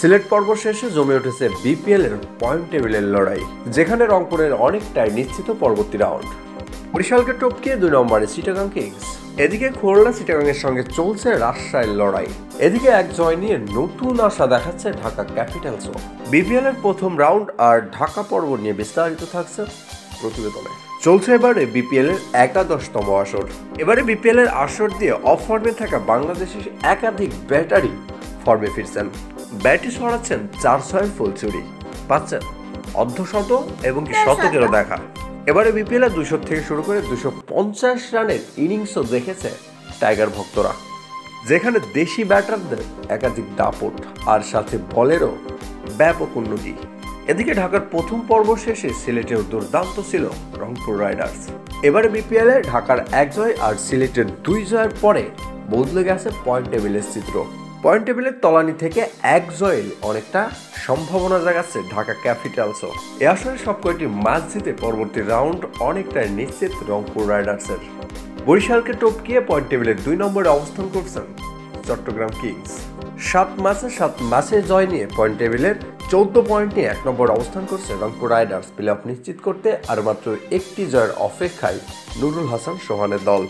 সিলেট পর্ব শেষে জমে উঠেছে বিপিএল এর পয়েন্ট টেবিলের লড়াই, যেখানে রংপুরের অনেকটাই নিশ্চিত পরবর্তী রাউন্ড। বরিশালকে টপকিয়ে 2 নম্বরে চিটাগাং কিংস। এদিকে খুলনা চিটাগাংয়ের সঙ্গে চলছে রাজশাহীর লড়াই। এদিকে এক জয় নিয়ে নতুন আশা দেখাচ্ছে ঢাকা ক্যাপিটালসও। বিপিএল এর প্রথম রাউন্ড আর ঢাকা পর্ব নিয়ে বিস্তারিত থাকছে প্রতিবেদনে। চলছে এবারে বিপিএল এর 11তম আসর। এবারে বিপিএল এর আসর দিয়ে অফ ফর্মে থাকা বাংলাদেশের একাধিক ব্যাটারি ফর্মে ফিরছেন। ব্যাটে ছড়াচ্ছেন 4-6 ফুলচুরি, পাচ্ছেন অর্ধশত এবং শতকেরও দেখা। এবারে বিপিএল 200 থেকে শুরু করে 250 রানের ইনিংসও দেখেছে টাইগার ভক্তরা, যেখানে দেশি ব্যাটারদের একাধিক দাপট আর সাথে বলেরও ব্যাপক উন্নতি। এদিকে ঢাকার প্রথম পর্ব শেষে সিলেটের দুর্দান্ত ছিল রংপুর রাইডার্স। এবারে বিপিএল এ ঢাকার 1 জয় আর সিলেটের 2 জয়ের পরে বদলে গেছে পয়েন্ট টেবিলের চিত্র। পয়েন্ট টেবিলের তলানি থেকে 1 জয়ে অনেকটা সম্ভাবনা জাগাচ্ছে ঢাকা ক্যাপিটালসও। এ আসলে সবকয়টি ম্যাচ জিতে পরবর্তী রাউন্ড অনেকটাই নিশ্চিত রংপুর রাইডার্সের। বরিশালকে টপকিয়ে পয়েন্ট টেবিলের 2 নম্বরে অবস্থান করছেন চট্টগ্রাম কিংস। 7 ম্যাচে জয় নিয়ে পয়েন্ট টেবিলের 14 পয়েন্ট নিয়ে 1 নম্বরে অবস্থান করছে রংপুর রাইডার্স। প্লে অফ নিশ্চিত করতে আর মাত্র একটি জয়ের অপেক্ষায় নুরুল হাসান সোহানের দল।